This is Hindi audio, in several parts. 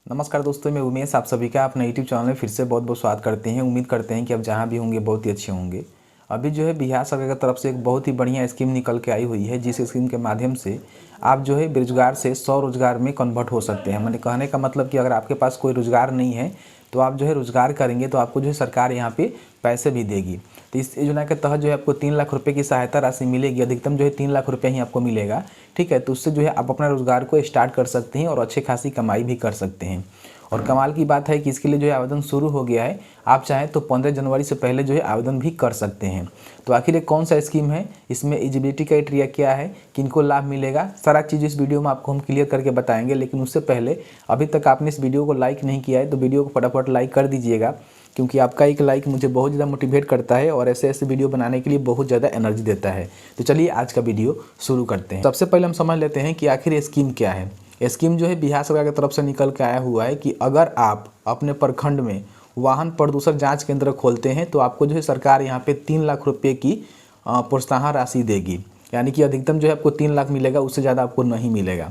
नमस्कार दोस्तों, मैं उमेश आप सभी का अपने यूट्यूब चैनल में फिर से बहुत बहुत स्वागत करते हैं। उम्मीद करते हैं कि आप जहां भी होंगे बहुत ही अच्छे होंगे। अभी जो है बिहार सरकार की तरफ से एक बहुत ही बढ़िया स्कीम निकल के आई हुई है, जिस स्कीम के माध्यम से आप जो है बेरोजगार से स्वरोजगार में कन्वर्ट हो सकते हैं। मैंने कहने का मतलब कि अगर आपके पास कोई रोज़गार नहीं है तो आप जो है रोज़गार करेंगे तो आपको जो है सरकार यहाँ पे पैसे भी देगी। तो इस योजना के तहत जो है आपको 3 लाख रुपए की सहायता राशि मिलेगी। अधिकतम जो है 3 लाख रुपये ही आपको मिलेगा। ठीक है, तो उससे जो है आप अपना रोज़गार को स्टार्ट कर सकते हैं और अच्छी खासी कमाई भी कर सकते हैं। और कमाल की बात है कि इसके लिए जो है आवेदन शुरू हो गया है। आप चाहें तो 15 जनवरी से पहले जो है आवेदन भी कर सकते हैं। तो आखिर ये कौन सा स्कीम है, इसमें एलिजिबिलिटी क्राइटेरिया क्या है, किनको लाभ मिलेगा, सारा चीज़ इस वीडियो में आपको हम क्लियर करके बताएंगे। लेकिन उससे पहले अभी तक आपने इस वीडियो को लाइक नहीं किया है तो वीडियो को फटाफट लाइक कर दीजिएगा, क्योंकि आपका एक लाइक मुझे बहुत ज़्यादा मोटिवेट करता है और ऐसे ऐसे वीडियो बनाने के लिए बहुत ज़्यादा एनर्जी देता है। तो चलिए आज का वीडियो शुरू करते हैं। सबसे पहले हम समझ लेते हैं कि आखिर ये स्कीम क्या है। स्कीम जो है बिहार सरकार की तरफ से निकल के आया हुआ है कि अगर आप अपने प्रखंड में वाहन प्रदूषण जांच केंद्र खोलते हैं तो आपको जो है सरकार यहाँ पे 3 लाख रुपये की प्रोत्साहन राशि देगी। यानी कि अधिकतम जो है आपको 3 लाख मिलेगा, उससे ज़्यादा आपको नहीं मिलेगा।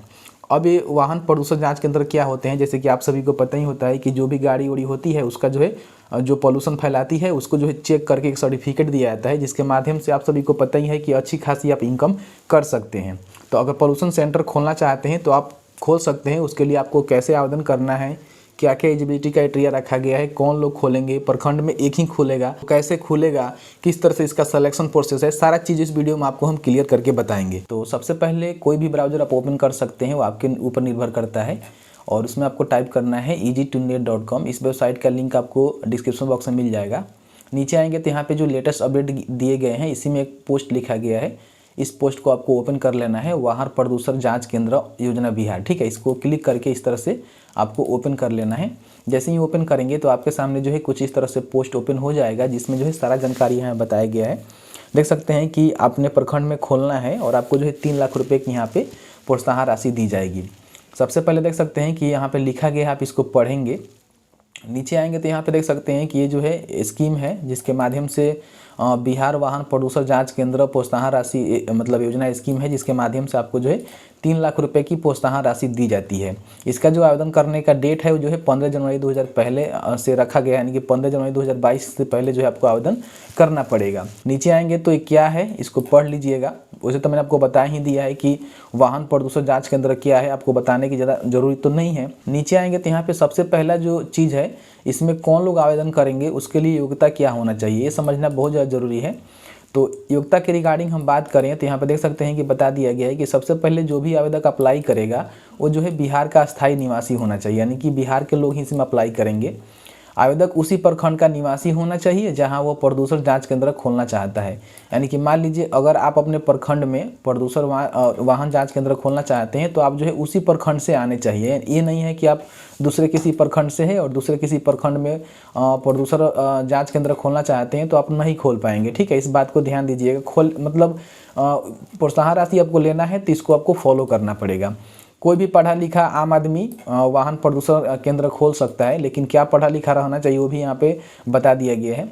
अब ये वाहन प्रदूषण जांच केंद्र क्या होते हैं, जैसे कि आप सभी को पता ही होता है कि जो भी गाड़ी उड़ी होती है उसका जो है जो पॉल्यूशन फैलाती है उसको जो है चेक करके एक सर्टिफिकेट दिया जाता है, जिसके माध्यम से आप सभी को पता ही है कि अच्छी खासी आप इनकम कर सकते हैं। तो अगर पॉल्यूशन सेंटर खोलना चाहते हैं तो आप खोल सकते हैं। उसके लिए आपको कैसे आवेदन करना है, क्या क्या एलिजिबिलिटी क्राइटेरिया रखा गया है, कौन लोग खोलेंगे, प्रखंड में एक ही खुलेगा, कैसे खुलेगा, किस तरह से इसका सिलेक्शन प्रोसेस है, सारा चीज़ इस वीडियो में आपको हम क्लियर करके बताएंगे। तो सबसे पहले कोई भी ब्राउजर आप ओपन कर सकते हैं, वो आपके ऊपर निर्भर करता है। और उसमें आपको टाइप करना है easytonet.com। इस वेबसाइट का लिंक आपको डिस्क्रिप्शन बॉक्स में मिल जाएगा। नीचे आएंगे तो यहाँ पे जो लेटेस्ट अपडेट दिए गए हैं इसी में एक पोस्ट लिखा गया है। इस पोस्ट को आपको ओपन कर लेना है, वाहन प्रदूषण जांच केंद्र योजना बिहार। ठीक है, इसको क्लिक करके इस तरह से आपको ओपन कर लेना है। जैसे ही ओपन करेंगे तो आपके सामने जो है कुछ इस तरह से पोस्ट ओपन हो जाएगा, जिसमें जो है सारा जानकारी यहाँ बताया गया है। देख सकते हैं कि आपने प्रखंड में खोलना है और आपको जो है 3 लाख रुपये की यहाँ पे प्रोत्साहन राशि दी जाएगी। सबसे पहले देख सकते हैं कि यहाँ पे लिखा गया है, आप इसको पढ़ेंगे। नीचे आएंगे तो यहाँ पे देख सकते हैं कि ये जो है स्कीम है जिसके माध्यम से बिहार वाहन प्रदूषण जांच केंद्र प्रोत्साहन राशि मतलब योजना स्कीम है, जिसके माध्यम से आपको जो है 3 लाख रुपए की प्रोत्साहन राशि दी जाती है। इसका जो आवेदन करने का डेट है वो जो है 15 जनवरी 2000 पहले से रखा गया है, यानी कि 15 जनवरी 2022 से पहले जो है आपको आवेदन करना पड़ेगा। नीचे आएंगे तो ये क्या है इसको पढ़ लीजिएगा। वैसे तो मैंने आपको बता ही दिया है कि वाहन प्रदूषण जांच केंद्र क्या है, आपको बताने की ज़्यादा जरूरी तो नहीं है। नीचे आएंगे तो यहाँ पे सबसे पहला जो चीज़ है, इसमें कौन लोग आवेदन करेंगे, उसके लिए योग्यता क्या होना चाहिए, ये समझना बहुत ज़्यादा ज़रूरी है। तो योग्यता के रिगार्डिंग हम बात करें तो यहाँ पे देख सकते हैं कि बता दिया गया है कि सबसे पहले जो भी आवेदक अप्लाई करेगा वो जो है बिहार का स्थायी निवासी होना चाहिए, यानी कि बिहार के लोग ही इसमें अप्लाई करेंगे। आवेदक उसी प्रखंड का निवासी होना चाहिए जहां वो प्रदूषण जांच केंद्र खोलना चाहता है। यानी कि मान लीजिए अगर आप अपने प्रखंड में प्रदूषण वाहन जांच केंद्र खोलना चाहते हैं तो आप जो है उसी प्रखंड से आने चाहिए। ये नहीं है कि आप दूसरे किसी प्रखंड से है और दूसरे किसी प्रखंड में प्रदूषण जांच केंद्र खोलना चाहते हैं तो आप नहीं खोल पाएंगे। ठीक है, इस बात को ध्यान दीजिएगा। मतलब प्रोत्साहन राशि आपको लेना है तो इसको आपको फॉलो करना पड़ेगा। कोई भी पढ़ा लिखा आम आदमी वाहन प्रदूषण केंद्र खोल सकता है, लेकिन क्या पढ़ा लिखा रहना चाहिए वो भी यहाँ पे बता दिया गया है।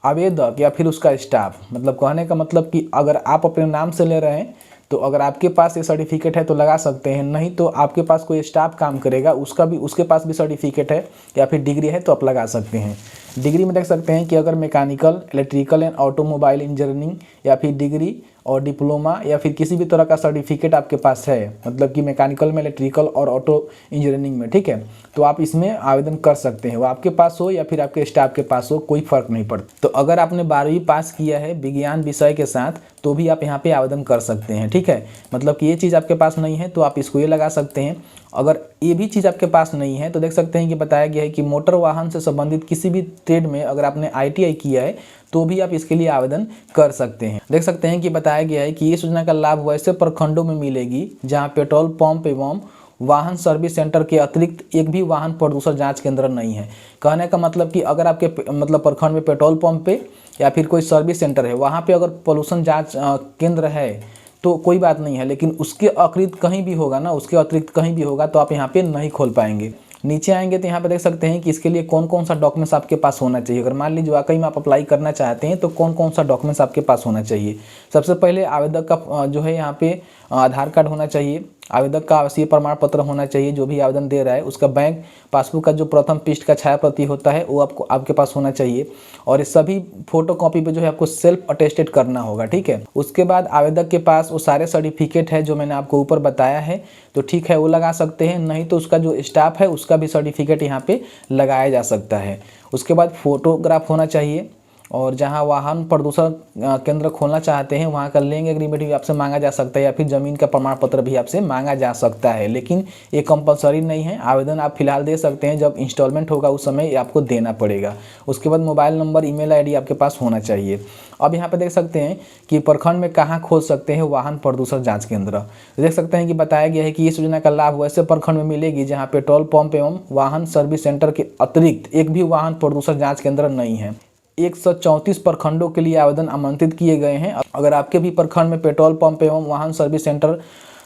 आवेदक या फिर उसका स्टाफ, मतलब कहने का मतलब कि अगर आप अपने नाम से ले रहे हैं तो अगर आपके पास ये सर्टिफिकेट है तो लगा सकते हैं, नहीं तो आपके पास कोई स्टाफ काम करेगा उसके पास भी सर्टिफिकेट है या फिर डिग्री है तो आप लगा सकते हैं। डिग्री में देख सकते हैं कि अगर mechanical, electrical and automobile engineering या फिर डिग्री और डिप्लोमा या फिर किसी भी तरह का सर्टिफिकेट आपके पास है, मतलब कि मैकेनिकल में, इलेक्ट्रिकल और ऑटो इंजीनियरिंग में, ठीक है, तो आप इसमें आवेदन कर सकते हैं। वो आपके पास हो या फिर आपके स्टाफ के पास हो, कोई फर्क नहीं पड़ता। तो अगर आपने 12वीं पास किया है विज्ञान विषय के साथ तो भी आप यहाँ पे आवेदन कर सकते हैं। ठीक है, मतलब कि ये चीज़ आपके पास नहीं है तो आप इसको ये लगा सकते हैं। अगर ये भी चीज़ आपके पास नहीं है तो देख सकते हैं कि बताया गया है कि मोटर वाहन से संबंधित किसी भी ट्रेड में अगर आपने ITI किया है तो भी आप इसके लिए आवेदन कर सकते हैं। देख सकते हैं कि बताया गया है कि इस योजना का लाभ वैसे प्रखंडों में मिलेगी जहां पेट्रोल पंप एवं वाहन सर्विस सेंटर के अतिरिक्त एक भी वाहन प्रदूषण जांच केंद्र नहीं है। कहने का मतलब कि अगर आपके मतलब प्रखंड में पेट्रोल पंप पे या फिर कोई सर्विस सेंटर है, वहाँ पे अगर पॉल्यूशन जांच केंद्र है तो कोई बात नहीं है, लेकिन उसके अतिरिक्त कहीं भी होगा ना, उसके अतिरिक्त कहीं भी होगा तो आप यहाँ पे नहीं खोल पाएंगे। नीचे आएंगे तो यहाँ पे देख सकते हैं कि इसके लिए कौन कौन सा डॉक्यूमेंट्स आपके पास होना चाहिए। अगर मान लीजिए वाकई में आप अप्लाई करना चाहते हैं तो कौन कौन सा डॉक्यूमेंट्स आपके पास होना चाहिए। सबसे पहले आवेदक का जो है यहाँ पे आधार कार्ड होना चाहिए, आवेदक का आवासीय प्रमाण पत्र होना चाहिए, जो भी आवेदन दे रहा है उसका बैंक पासबुक का जो प्रथम पृष्ठ का छाया प्रति होता है वो आपके पास होना चाहिए। और ये सभी फोटो कॉपी पे जो है आपको सेल्फ अटेस्टेड करना होगा, ठीक है। उसके बाद आवेदक के पास वो सारे सर्टिफिकेट है जो मैंने आपको ऊपर बताया है, तो ठीक है वो लगा सकते हैं, नहीं तो उसका जो स्टाफ है उसका भी सर्टिफिकेट यहाँ पे लगाया जा सकता है। उसके बाद फोटोग्राफ होना चाहिए, और जहां वाहन प्रदूषण केंद्र खोलना चाहते हैं वहां का लिंक एग्रीमेंट भी आपसे मांगा जा सकता है, या फिर ज़मीन का प्रमाण पत्र भी आपसे मांगा जा सकता है, लेकिन ये कंपलसरी नहीं है। आवेदन आप फिलहाल दे सकते हैं, जब इंस्टॉलमेंट होगा उस समय ये आपको देना पड़ेगा। उसके बाद मोबाइल नंबर, ईमेल आईडी आपके पास होना चाहिए। अब यहाँ पे देख सकते हैं कि प्रखंड में कहाँ खोल सकते हैं वाहन प्रदूषण जाँच केंद्र। देख सकते हैं कि बताया गया है कि इस योजना का लाभ वैसे प्रखंड में मिलेगी जहाँ पेट्रोल पंप एवं वाहन सर्विस सेंटर के अतिरिक्त एक भी वाहन प्रदूषण जाँच केंद्र नहीं है। 134 प्रखंडों के लिए आवेदन आमंत्रित किए गए हैं। अगर आपके भी प्रखंड में पेट्रोल पंप एवं वाहन सर्विस सेंटर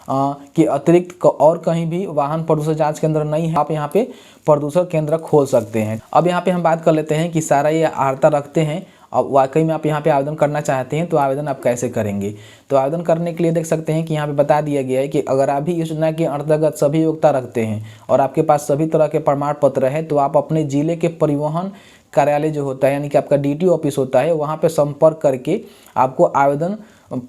के अतिरिक्त और कहीं भी वाहन प्रदूषण जांच केंद्र नहीं है, आप यहां पे प्रदूषण केंद्र खोल सकते हैं। अब यहां पे हम बात कर लेते हैं कि सारा ये अर्हता रखते हैं, अब वाकई में आप यहाँ पे आवेदन करना चाहते हैं तो आवेदन आप कैसे करेंगे। तो आवेदन करने के लिए देख सकते हैं कि यहाँ पे बता दिया गया है कि अगर आप भी योजना के अंतर्गत सभी योग्यता रखते हैं और आपके पास सभी तरह के प्रमाण पत्र है, तो आप अपने जिले के परिवहन कार्यालय जो होता है, यानी कि आपका डीटी ऑफिस होता है, वहाँ पे संपर्क करके आपको आवेदन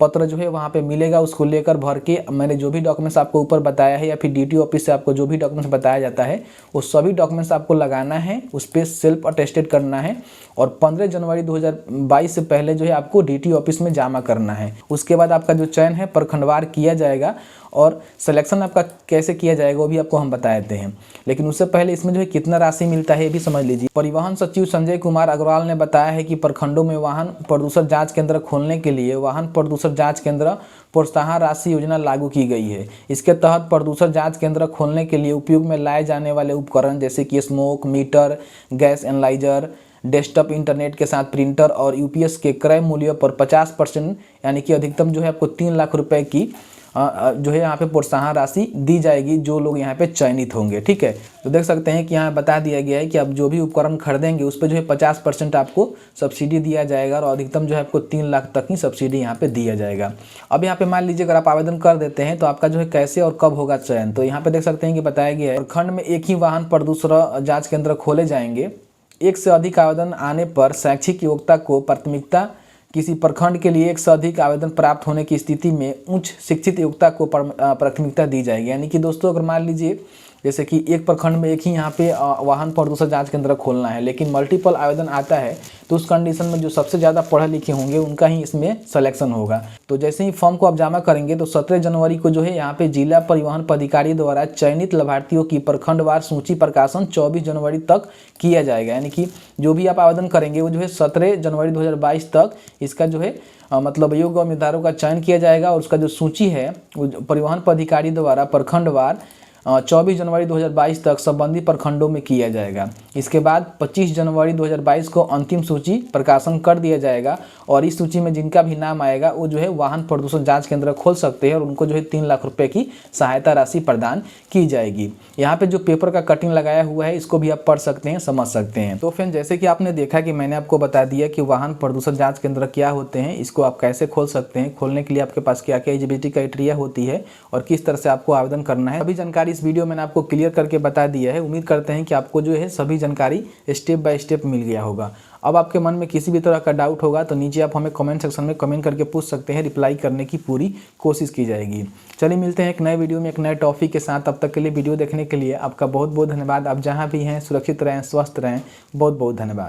पत्र जो है वहाँ पे मिलेगा। उसको लेकर भर के मैंने जो भी डॉक्यूमेंट्स आपको ऊपर बताया है, या फिर डीटी ऑफिस से आपको जो भी डॉक्यूमेंट्स बताया जाता है वो सभी डॉक्यूमेंट्स आपको लगाना है, उस पर सेल्फ अटेस्टेड करना है, और 15 जनवरी 2022 से पहले जो है आपको डीटी ऑफिस में जमा करना है। उसके बाद आपका जो चयन है प्रखंडवार किया जाएगा, और सिलेक्शन आपका कैसे किया जाएगा वो भी आपको हम बता देते हैं। लेकिन उससे पहले इसमें जो है कितना राशि मिलता है ये भी समझ लीजिए। परिवहन सचिव संजय कुमार अग्रवाल ने बताया है कि प्रखंडों में वाहन प्रदूषण जांच केंद्र खोलने के लिए वाहन प्रदूषण जांच केंद्र प्रोत्साहन राशि योजना लागू की गई है। इसके तहत प्रदूषण जांच केंद्र खोलने के लिए उपयोग में लाए जाने वाले उपकरण जैसे कि smoke meter, gas analyser, desktop internet के साथ प्रिंटर और यूपीएस के क्रय मूल्य पर 50% यानी कि अधिकतम जो है आपको 3 लाख रुपए की जो है यहाँ पे प्रोत्साहन राशि दी जाएगी जो लोग यहाँ पे चयनित होंगे, ठीक है। तो देख सकते हैं कि यहाँ बता दिया गया है कि आप जो भी उपकरण खरीदेंगे उस पर जो है 50% आपको सब्सिडी दिया जाएगा, और अधिकतम जो है आपको 3 लाख तक की सब्सिडी यहाँ पे दिया जाएगा। अब यहाँ पे मान लीजिए अगर आप आवेदन कर देते हैं तो आपका जो है कैसे और कब होगा चयन, तो यहाँ पे देख सकते हैं कि बताया गया है प्रखंड में एक ही वाहन प्रदूषण जाँच केंद्र खोले जाएंगे। एक से अधिक आवेदन आने पर शैक्षिक योग्यता को प्राथमिकता, किसी प्रखंड के लिए एक से अधिक आवेदन प्राप्त होने की स्थिति में उच्च शिक्षित योग्यता को प्राथमिकता दी जाएगी। यानी कि दोस्तों अगर मान लीजिए जैसे कि एक प्रखंड में एक ही यहाँ पे वाहन प्रदूषण जांच केंद्र खोलना है, लेकिन मल्टीपल आवेदन आता है, तो उस कंडीशन में जो सबसे ज़्यादा पढ़े लिखे होंगे उनका ही इसमें सिलेक्शन होगा। तो जैसे ही फॉर्म को आप जमा करेंगे तो 17 जनवरी को जो है यहाँ पे जिला परिवहन पदाधिकारी द्वारा चयनित लाभार्थियों की प्रखंडवार सूची प्रकाशन 24 जनवरी तक किया जाएगा। यानी कि जो भी आप आवेदन करेंगे वो जो है 17 जनवरी 2022 तक इसका जो है मतलब योग्य उम्मीदवारों का चयन किया जाएगा, और उसका जो सूची है वो परिवहन पदाधिकारी द्वारा प्रखंडवार 24 जनवरी 2022 तक संबंधित प्रखंडों में किया जाएगा। इसके बाद 25 जनवरी 2022 को अंतिम सूची प्रकाशन कर दिया जाएगा, और इस सूची में जिनका भी नाम आएगा वो जो है वाहन प्रदूषण जांच केंद्र खोल सकते हैं, और उनको जो है 3 लाख रुपए की सहायता राशि प्रदान की जाएगी। यहाँ पे जो पेपर का कटिंग लगाया हुआ है इसको भी आप पढ़ सकते हैं, समझ सकते हैं। तो फ्रेंड जैसे कि आपने देखा कि मैंने आपको बता दिया कि वाहन प्रदूषण जाँच केंद्र क्या होते हैं, इसको आप कैसे खोल सकते हैं, खोलने के लिए आपके पास क्या क्या एलिजिबिलिटी क्राइटेरिया होती है और किस तरह से आपको आवेदन करना है। अभी जानकारी इस वीडियो मैंने आपको क्लियर करके बता दिया है। उम्मीद करते हैं कि आपको जो है सभी जानकारी स्टेप बाय स्टेप मिल गया होगा। अब आपके मन में किसी भी तरह का डाउट होगा तो नीचे आप हमें कमेंट सेक्शन में कमेंट करके पूछ सकते हैं, रिप्लाई करने की पूरी कोशिश की जाएगी। चलिए मिलते हैं एक नए वीडियो में एक नए टॉपिक के साथ। तब तक के लिए वीडियो देखने के लिए आपका बहुत बहुत धन्यवाद। आप जहाँ भी हैं सुरक्षित रहें, स्वस्थ रहें। बहुत बहुत धन्यवाद।